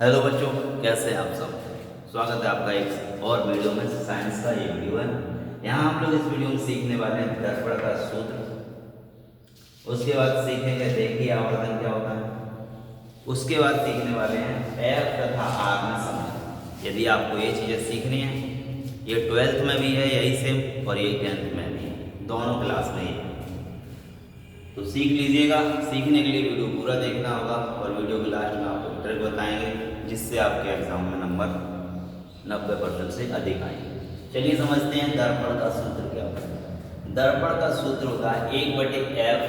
Hello बच्चों, कैसे हैं आप सब। स्वागत है आपका एक और वीडियो में। साइंस का ये वीडियो है। यहाँ हम लोग इस वीडियो में सीखने वाले हैं दर्पण का सूत्र। उसके बाद सीखेंगे रेखीय आवर्धन क्या होता है। उसके बाद सीखने वाले हैं एफ तथा आर में संबंध। यदि आपको ये चीज़ें सीखनी है, ये 12th में भी है यही सेम, और ये 10th में भी है, दोनों क्लास में ही है। तो सीख लीजिएगा। सीखने के लिए वीडियो पूरा देखना होगा, और वीडियो के लास्ट में आपको ट्रिक बताएंगे जिससे आपके एग्जाम में नंबर 90% से अधिक आएंगे। चलिए समझते हैं दर्पण का सूत्र क्या होता है। दर्पण का सूत्र होता है 1/f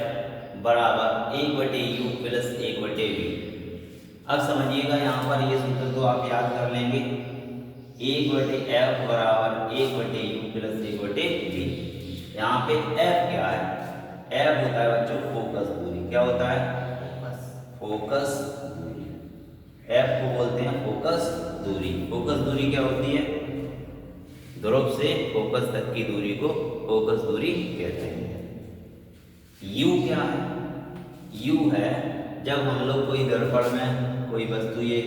बराबर 1/u प्लस 1/v। अब समझिएगा, यहाँ पर ये सूत्र तो आप याद कर लेंगे। 1/f बराबर 1/u प्लस 1/v। यहाँ पे f क्या है? f होता है बच्चों फोकस दूरी। क्या होता है? फोकस दूरी। f को बोलते हैं फोकस दूरी। फोकस दूरी क्या होती है? ध्रुव से फोकस तक की दूरी को फोकस दूरी कहते हैं। u क्या है? u है जब हम लोग कोई दर्पण में कोई वस्तु, ये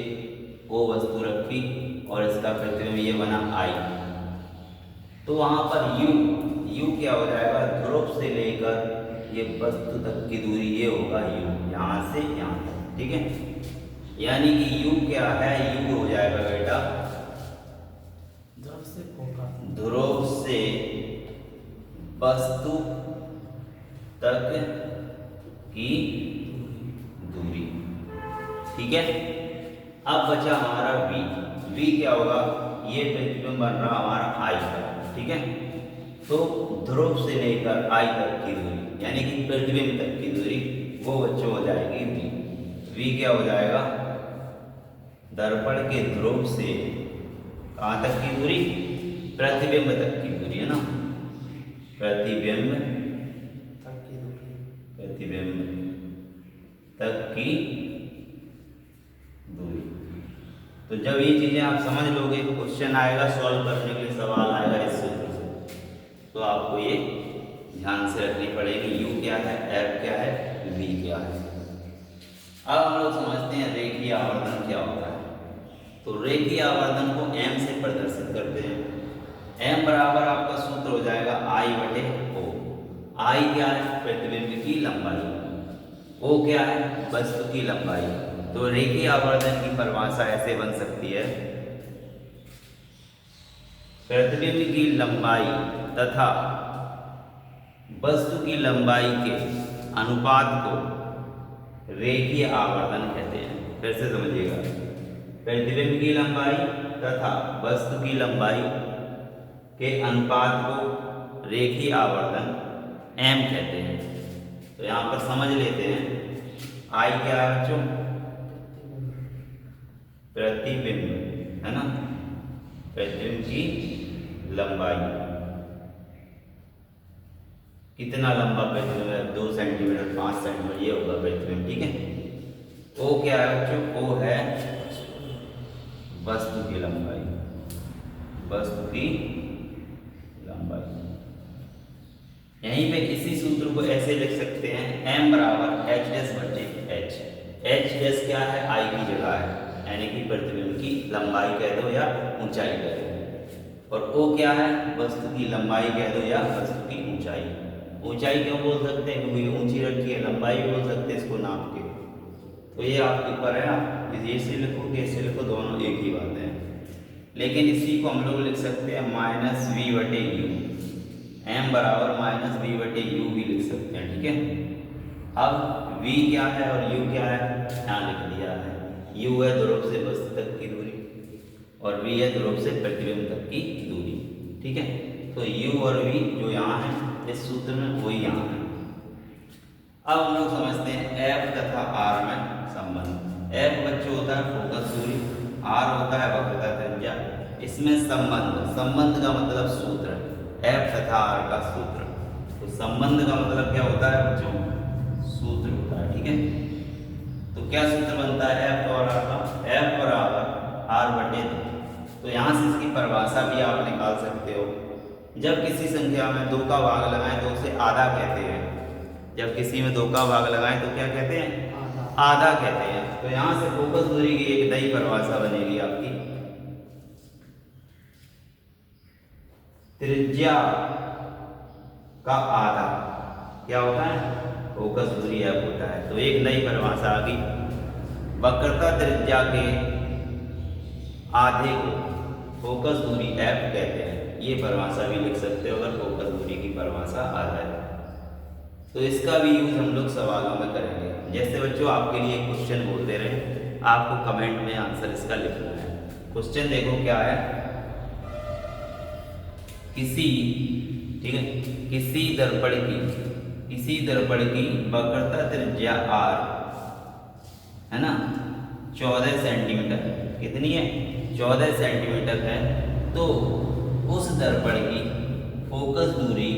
वो वस्तु रखी और इसका प्रतिबिंब ये बना I, तो वहां पर u क्या हो जाएगा? ध्रुव से लेकर ये वस्तु तक की दूरी ये होगा u, यहाँ से यहाँ तक। ठीक है, यानी कि u क्या है? u हो जाएगा बेटा ध्रुव से वस्तु तक की दूरी। ठीक है, अब बचा हमारा v क्या होगा? ये प्रतिबिंब बन रहा हमारा I का। ठीक है, तो ध्रुव से लेकर I तक की दूरी यानी कि प्रतिबिंब तक की दूरी वो बच्चों हो जाएगी v क्या हो जाएगा? दर्पण के ध्रुव से कहाँ तक की दूरी? प्रतिबिंब तक की दूरी, है ना। प्रतिबिंब तक की दूरी। तो जब ये चीजें आप समझ लोगे, क्वेश्चन आएगा सॉल्व करने के लिए, सवाल आएगा इस सूत्र से, तो आपको ये ध्यान से रखनी पड़ेगी। u क्या है, f क्या है, v क्या है। अब हम लोग समझते हैं रेखीय आवर्धन क्या होता है। तो रेखीय आवर्धन को m से प्रदर्शित करते हैं। m बराबर आपका सूत्र हो जाएगा I/O। I क्या है? प्रतिबिंब की लंबाई। O क्या है? वस्तु की लंबाई। तो रेखीय आवर्धन की परिभाषा ऐसे बन सकती है, प्रतिबिंब की लंबाई तथा वस्तु की लंबाई के अनुपात को रेखीय आवर्धन कहते हैं। फिर से समझिएगा, प्रतिबिंब की लंबाई तथा वस्तु की लंबाई के अनुपात को रेखीय आवर्धन m कहते हैं। तो यहाँ पर समझ लेते हैं, I क्या है बच्चों? प्रतिबिंब, है ना। प्रतिबिंब की लंबाई, कितना लंबा प्रतिबिंब है? 2 सेंटीमीटर, 5 सेंटीमीटर, ये होगा प्रतिबिंब। ठीक है, O क्या है बच्चों? O है वस्तु की लंबाई। वस्तु की लंबाई। यहीं पे इसी सूत्र को ऐसे लिख सकते हैं, m बराबर h'/h। h' क्या है? I की जगह है, यानी कि प्रतिबिंब की लंबाई कह दो या ऊंचाई कह दो। और O क्या है? वस्तु की लंबाई कह दो या वस्तु की ऊंचाई। ऊंचाई क्यों बोल सकते हैं? क्योंकि ऊंची रखी है। लंबाई भी बोल सकते हैं इसको नाप के। तो ये आपके ऊपर है, आप ये से लिखो कि ऐसे लिखो, दोनों एक ही बात है। लेकिन इसी को हम लोग लिख सकते हैं -v/u। m बराबर -v/u भी लिख सकते हैं। ठीक है, अब v क्या है और u क्या है? यहाँ लिख दिया है। u है ध्रुव से वस्तु तक की दूरी, और v है ध्रुव से प्रतिबिंब तक की दूरी। ठीक है, तो u और v जो यहाँ है इस सूत्र में, वही यहाँ है। अब हम लोग समझते हैं f तथा r में संबंध। f बच्चों होता है फोकस दूरी, r होता है वक्रता त्रिज्या। इसमें संबंध का मतलब सूत्र, f तथा r का सूत्र। तो संबंध का मतलब क्या होता है बच्चों? सूत्र होता है। ठीक है, तो क्या सूत्र बनता है f और r का? f बराबर r/2। तो यहाँ से इसकी परिभाषा भी आप निकाल सकते हो। जब किसी संख्या में 2 का भाग लगाएं तो उसे आधा कहते हैं। जब किसी में 2 का भाग लगाएं तो क्या कहते हैं? आधा कहते हैं। तो यहां से फोकस दूरी की एक नई परिभाषा बनेगी आपकी, त्रिज्या का आधा क्या होता है, फोकस दूरी f होता है। तो एक नई परिभाषा आ गई, वक्रता त्रिज्या के आधे को फोकस दूरी f कहते हैं। ये परिभाषा भी लिख सकते हो अगर फोकस दूरी की परिभाषा आ जाए तो। इसका भी यूज हम लोग सवालों में करेंगे। जैसे बच्चों आपके लिए क्वेश्चन बोलते रहे, आपको कमेंट में आंसर इसका लिखना है। क्वेश्चन देखो क्या है, ठीक है, किसी दर्पण की वक्रता त्रिज्या r है ना 14 सेंटीमीटर, कितनी है 14 सेंटीमीटर है। तो उस दर्पण की फोकस दूरी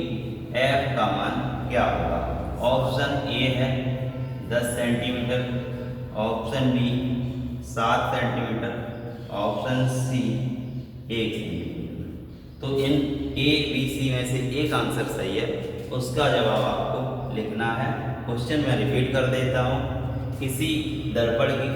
f का मान क्या होगा। ऑप्शन ए है 10 centimetre, option B 7 centimetre, option C 1 centimetre. तो इन ए बी सी में से एक आंसर सही है, उसका जवाब आपको लिखना है। क्वेश्चन मैं रिपीट कर देता हूँ, किसी दर्पण की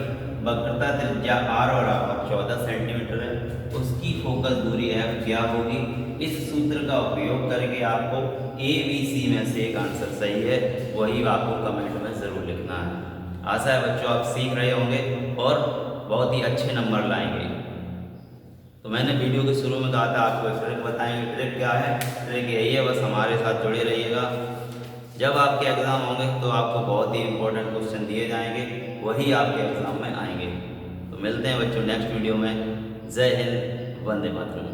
वक्रता त्रिज्या r और आकार 14 सेंटीमीटर है, उसकी फोकस दूरी f क्या होगी। इस सूत्र का उपयोग करके आपको ए बी सी में से एक आंसर सही है, वही आपको कमेंट में ज़रूर लिखना है। आशा है बच्चों आप सीख रहे होंगे और बहुत ही अच्छे नंबर लाएंगे। तो मैंने वीडियो के शुरू में कहा था आपको एक ट्रिक बताएंगे। ट्रिक क्या है, ट्रिक यही है, बस हमारे साथ जुड़े रहिएगा। जब आपके एग्ज़ाम होंगे तो आपको बहुत ही इंपॉर्टेंट क्वेश्चन दिए जाएंगे, वही आपके एग्ज़ाम में आएंगे। तो मिलते हैं बच्चों नेक्स्ट वीडियो में। जय हिंद, वंदे मातरम।